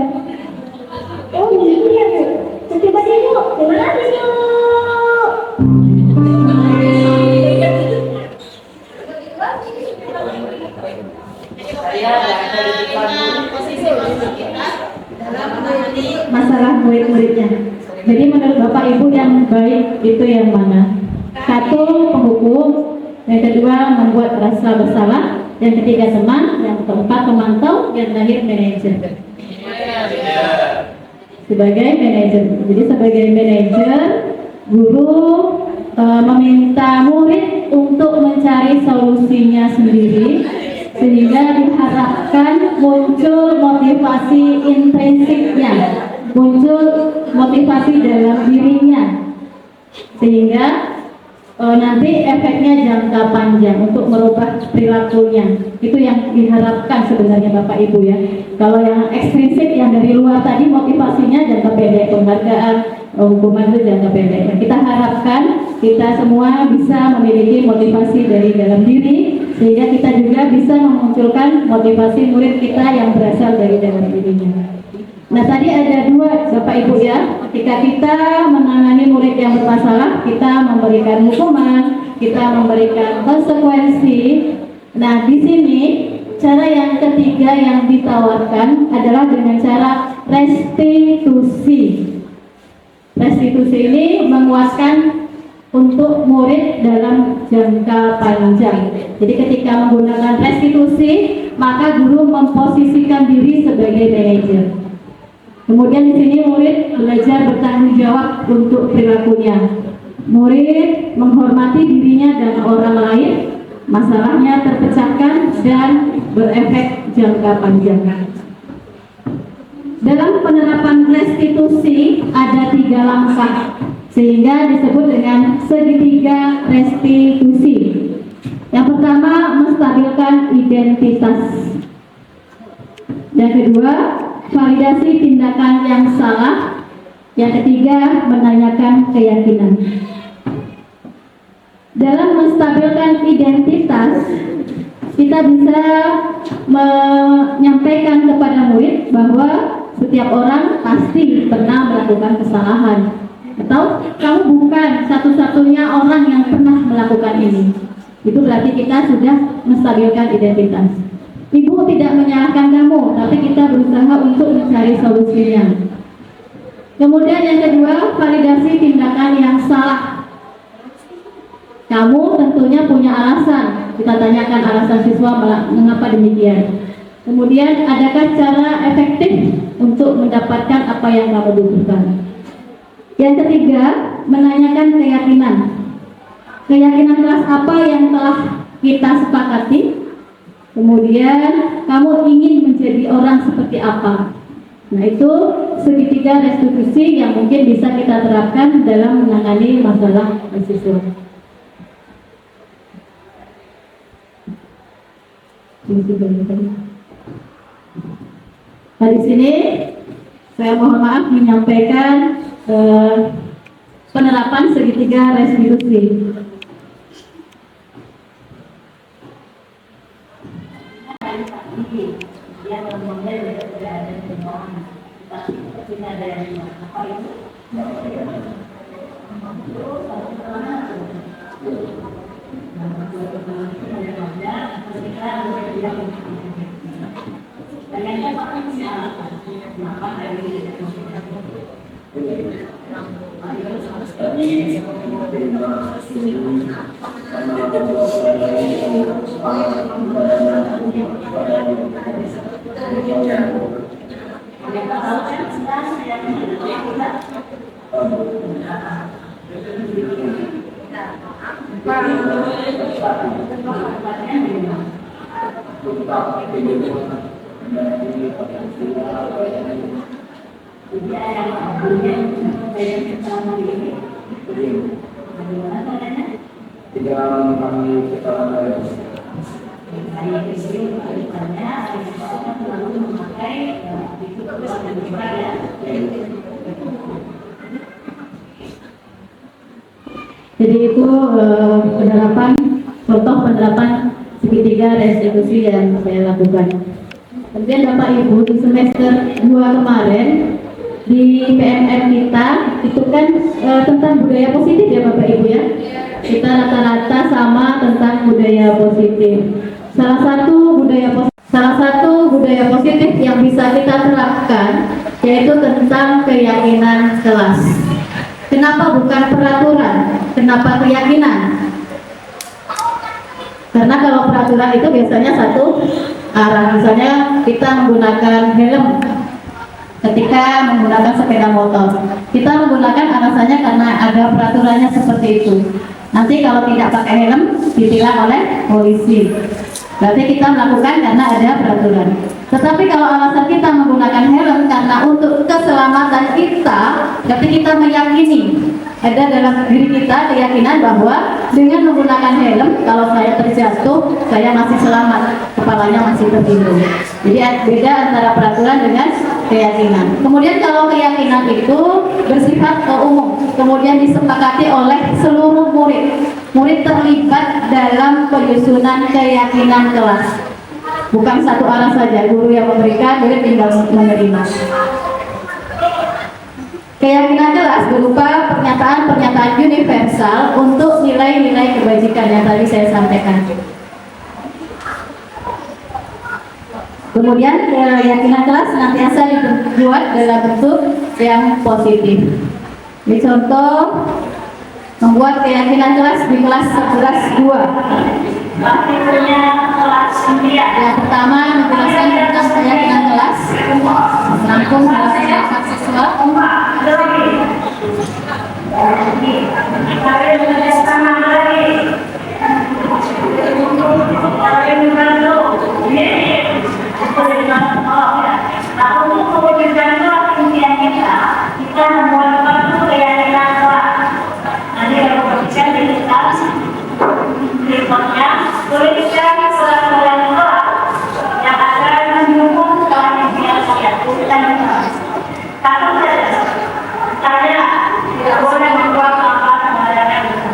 Oh iya, Bu. Coba deh yuk. Terima kasih yuk. Masalah murid-muridnya. Jadi menurut Bapak Ibu yang baik itu yang mana? Satu, penghukum. Yang kedua, membuat rasa bersalah. Yang ketiga, teman. Yang keempat, pemantau. Yang terakhir, manajer. Sebagai manajer. Jadi sebagai manajer, guru meminta murid untuk mencari solusinya sendiri, sehingga diharapkan muncul motivasi intrinsiknya, muncul motivasi dalam dirinya, sehingga nanti efeknya jangka panjang untuk merubah perilakunya. Itu yang diharapkan sebenarnya Bapak Ibu ya. Kalau yang ekstrinsik yang dari luar tadi motivasinya jangka pendek, penghargaan, hukuman itu jangka pendek. Kita harapkan kita semua bisa memiliki motivasi dari dalam diri, sehingga kita juga bisa memunculkan motivasi murid kita yang berasal dari dalam dirinya. Nah, tadi ada dua Bapak Ibu ya. Ketika kita menangani murid yang bermasalah, kita memberikan hukuman, kita memberikan konsekuensi. Nah, di sini cara yang ketiga yang ditawarkan adalah dengan cara restitusi. Restitusi ini menguatkan untuk murid dalam jangka panjang. Jadi ketika menggunakan restitusi, maka guru memposisikan diri sebagai manajer. Kemudian di sini murid belajar bertanggung jawab untuk perilakunya. Murid menghormati dirinya dan orang lain, masalahnya terpecahkan dan berefek jangka panjang. Dalam penerapan restitusi ada 3 langkah, sehingga disebut dengan segitiga restitusi. Yang pertama, menstabilkan identitas. Yang kedua, validasi tindakan yang salah. Yang ketiga, menanyakan keyakinan. Dalam menstabilkan identitas, kita bisa menyampaikan kepada murid bahwa setiap orang pasti pernah melakukan kesalahan, atau kamu bukan satu-satunya orang yang pernah melakukan ini. Itu berarti kita sudah menstabilkan identitas. Ibu tidak menyalahkan kamu, tapi kita berusaha untuk mencari solusinya. Kemudian yang kedua, validasi tindakan yang salah. Kamu tentunya punya alasan. Kita tanyakan alasan siswa mengapa demikian. Kemudian, adakah cara efektif untuk mendapatkan apa yang kamu butuhkan? Yang ketiga, menanyakan keyakinan. Keyakinan kelas apa yang telah kita sepakati? Kemudian, kamu ingin menjadi orang seperti apa? Nah, itu segitiga restitusi yang mungkin bisa kita terapkan dalam menangani masalah siswa. Nah, di sini saya mohon maaf menyampaikan penerapan segitiga restitusi. Jadi itu contoh penerapan segitiga restitusi yang saya lakukan. Kemudian Bapak Ibu, di semester 2 kemarin di PMR kita itu kan tentang budaya positif ya Bapak Ibu ya. Kita rata-rata sama tentang budaya positif. Salah satu budaya positif yang bisa kita terapkan yaitu tentang keyakinan kelas. Kenapa bukan peraturan? Kenapa keyakinan? Karena kalau peraturan itu biasanya satu arah, misalnya kita menggunakan helm ketika menggunakan sepeda motor. Kita menggunakan alasannya karena ada peraturannya seperti itu. Nanti kalau tidak pakai helm ditilang oleh polisi. Berarti kita melakukan karena ada peraturan. Tetapi kalau alasan kita menggunakan helm karena untuk keselamatan kita, berarti kita meyakini ada dalam diri kita keyakinan bahwa dengan menggunakan helm, kalau saya terjatuh, saya masih selamat, kepalanya masih terlindung. Jadi beda antara peraturan dengan keyakinan. Kemudian kalau keyakinan itu bersifat umum, kemudian disepakati oleh seluruh murid. Murid terlibat dalam penyusunan keyakinan kelas. Bukan satu arah saja, guru yang memberikan, murid tinggal menerima. Keyakinan kelas berupa pernyataan-pernyataan universal untuk nilai-nilai kebajikan yang tadi saya sampaikan. Kemudian keyakinan kelas senantiasa dibuat dalam bentuk yang positif. Ini contoh membuat keyakinan kelas di kelas 11 2. Yang pertama menjelaskan tentang keyakinan kelas, menampung masyarakat siswa. Kita membuat suatu keyakinan kelas. Nanti kalau berbicara di kelas berikutnya, tuliskan surat-surat kelas yang akan mendukung kelanjutan kelas. Satu saja, saya tidak boleh membuat apa mengadakan itu.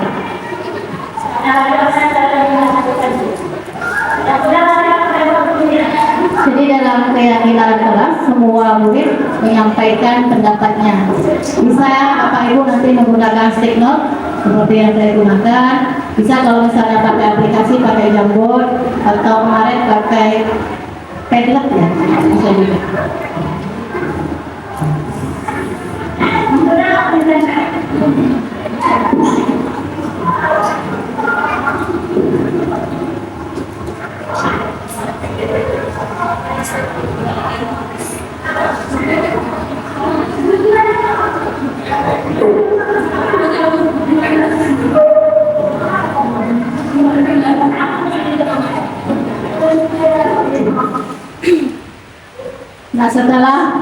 Jadi dalam keyakinan kelas semua murid menyampaikan pendapatnya. Bisa Bapak Ibu nanti menggunakan stick note seperti yang saya gunakan. Bisa kalau misalnya pakai aplikasi, pakai Jamboard atau kemarin pakai Padlet ya, bisa juga. Nah, setelah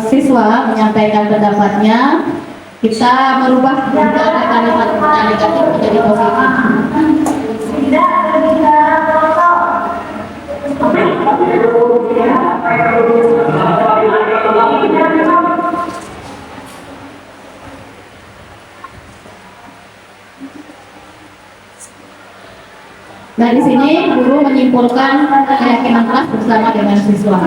siswa menyampaikan pendapatnya, kita merubah dari kalimat negatif menjadi positif. Tidak berbicara kotor. Nah, di sini guru menyimpulkan keyakinan kelas bersama dengan siswa.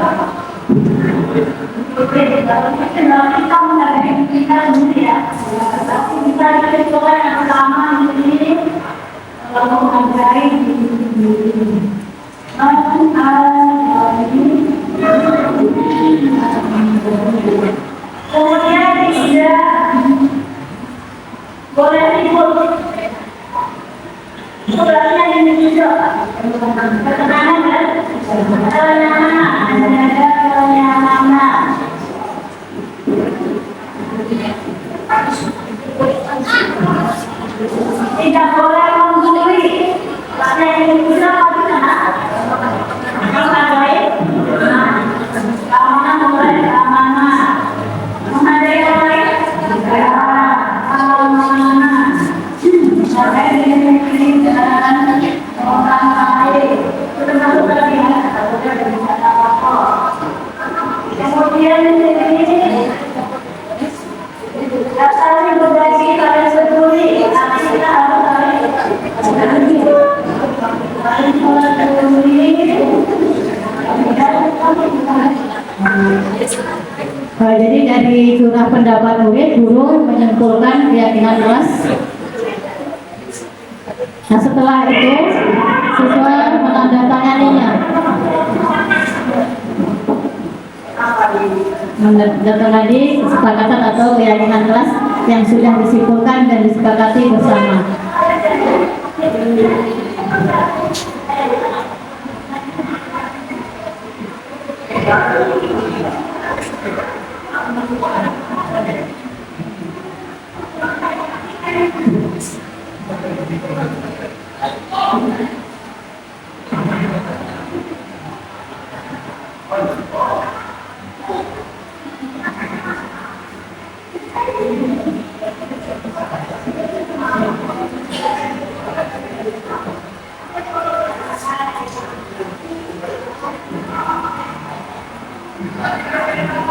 Kita menghargai kita dulu ya. Kita ditentukan yang pertama di sini menghargai kemudian tidak boleh ribut. Sebenarnya ini juga ketenangan dan kenyamanan. Tidak boleh menggurui. Karena ini juga menghargai keamanan, mulai keamanan. Menghargai orang lain, keamanan. Menghargai diri dan orang lain. Itu termasuk tadi ya, kemudian ini saling berbagi, saling peduli. Nanti kita harus saling Jadi dari jumlah pendapat murid, guru menyimpulkan keyakinan kelas. Nah setelah itu siswa menandatanganinya. Menandatangani kesepakatan atau keyakinan kelas yang sudah disimpulkan dan disepakati bersama.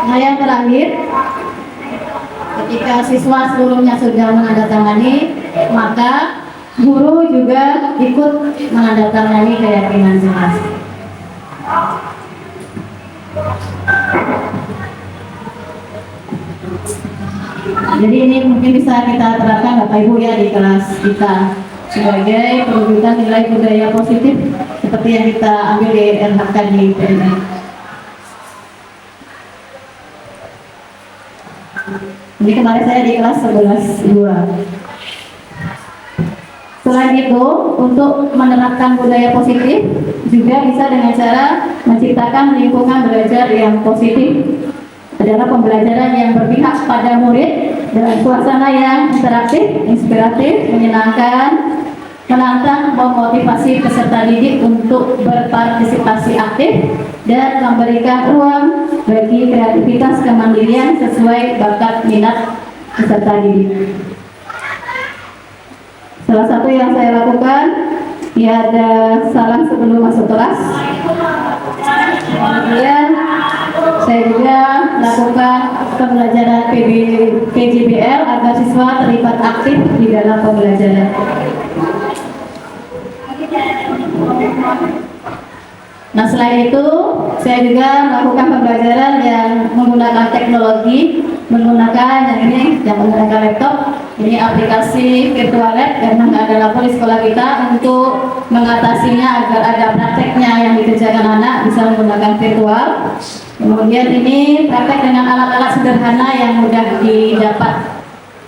Nah yang terakhir, ketika siswa seluruhnya sudah menandatangani, maka guru juga ikut menandatangani keyakinan kelas. Jadi ini mungkin bisa kita terapkan Bapak Ibu ya di kelas kita sebagai perwujudan nilai budaya positif seperti yang kita ambil di RHK di PNI. Ini kemarin saya di kelas 11-2. Selain itu, untuk menerapkan budaya positif juga bisa dengan cara menciptakan lingkungan belajar yang positif. Adalah pembelajaran yang berpihak pada murid dengan suasana yang interaktif, inspiratif, menyenangkan, menantang, memotivasi peserta didik untuk berpartisipasi aktif dan memberikan ruang bagi kreativitas kemandirian sesuai bakat minat peserta didik. Salah satu yang saya lakukan, ya ada salam sebelum masuk kelas. Kemudian saya juga lakukan pembelajaran PJBL agar siswa terlibat aktif di dalam pembelajaran. Nah selain itu, saya juga melakukan pembelajaran yang menggunakan teknologi, menggunakan yang menggunakan laptop. Ini aplikasi virtual lab karena nggak ada laptop di sekolah kita, untuk mengatasinya agar ada prakteknya yang dikerjakan anak bisa menggunakan virtual. Kemudian ini praktek dengan alat-alat sederhana yang mudah didapat.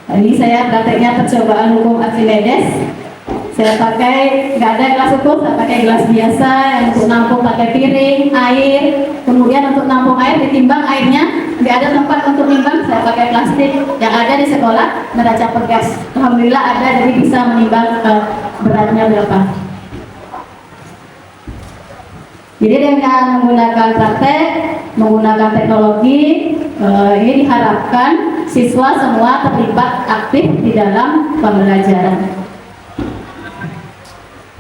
Ini saya prakteknya percobaan hukum Archimedes. Saya pakai, nggak ada gelas ukur, saya pakai gelas biasa yang untuk nampung pakai piring, air. Kemudian untuk nampung air, ditimbang airnya, nggak ada tempat untuk nimbang, saya pakai plastik yang ada di sekolah, neraca pegas. Alhamdulillah ada, jadi bisa menimbang beratnya berapa. Jadi dengan menggunakan praktek, menggunakan teknologi, ini diharapkan siswa semua terlibat aktif di dalam pembelajaran.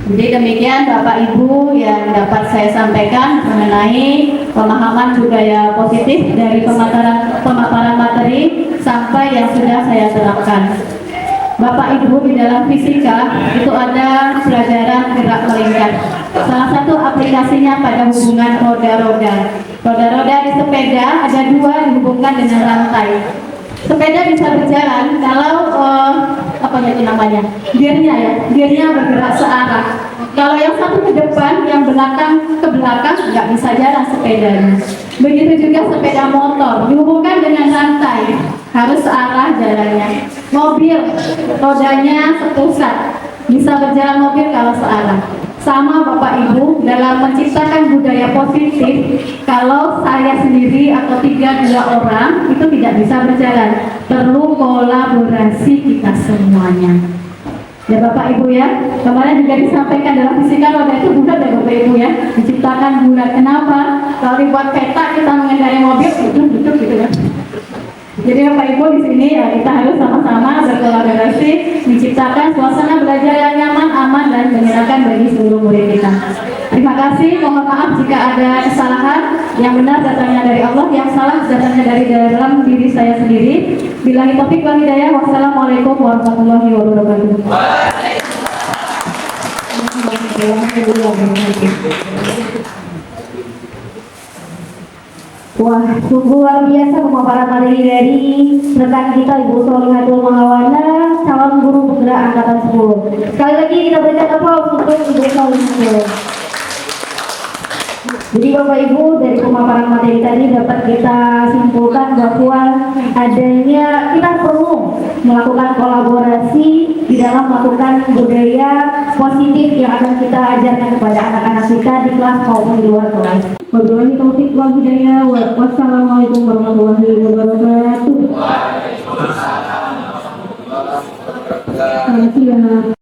Jadi demikian Bapak Ibu yang dapat saya sampaikan mengenai pemahaman budaya positif dari pemaparan materi sampai yang sudah saya terapkan. Bapak Ibu, di dalam fisika itu ada pelajaran gerak melingkar. Salah satu aplikasinya pada hubungan roda-roda. Roda-roda di sepeda ada dua dihubungkan dengan rantai. Sepeda bisa berjalan kalau gearnya bergerak searah. Kalau yang satu ke depan, yang belakang ke belakang, nggak bisa jalan sepedanya. Begitu juga sepeda motor dihubungkan dengan rantai, harus searah jalannya. Mobil rodanya sepusat, bisa berjalan mobil kalau searah. Sama Bapak Ibu, dalam menciptakan budaya positif, kalau saya sendiri atau 3-2 orang itu tidak bisa berjalan, perlu kolaborasi kita semuanya. Ya Bapak Ibu ya, kemarin juga disampaikan dalam fisika roda itu bulat ya Bapak Ibu ya, diciptakan bulat. Kenapa? Kalau dibuat peta kita mengendarai mobil itu gitu ya. Jadi Bapak Ibu di sini ya, kita harus sama-sama berkolaborasi menciptakan suasana belajar yang nyaman, aman dan menyenangkan bagi seluruh murid kita. Terima kasih, mohon maaf jika ada kesalahan. Yang benar datangnya dari Allah, yang salah datangnya dari dalam diri saya sendiri. Billahi taufiq wal hidayah. Wassalamualaikum warahmatullahi wabarakatuh. Wah, sungguh luar biasa pemaparan materi dari rekan kita Ibu Solihatul Mahawana, calon guru penggerak angkatan 10. Sekali lagi kita berikan aplaus untuk Ibu Solihatul. Jadi Bapak Ibu, dari pemaparan materi tadi dapat kita simpulkan bahwa adanya kita perlu melakukan kolaborasi di dalam melakukan budaya positif yang akan kita ajarkan kepada anak-anak kita di kelas maupun di luar kelas. Wabillahi taufiq wal hidayah. Wassalamualaikum warahmatullahi wabarakatuh. Terima kasih ya.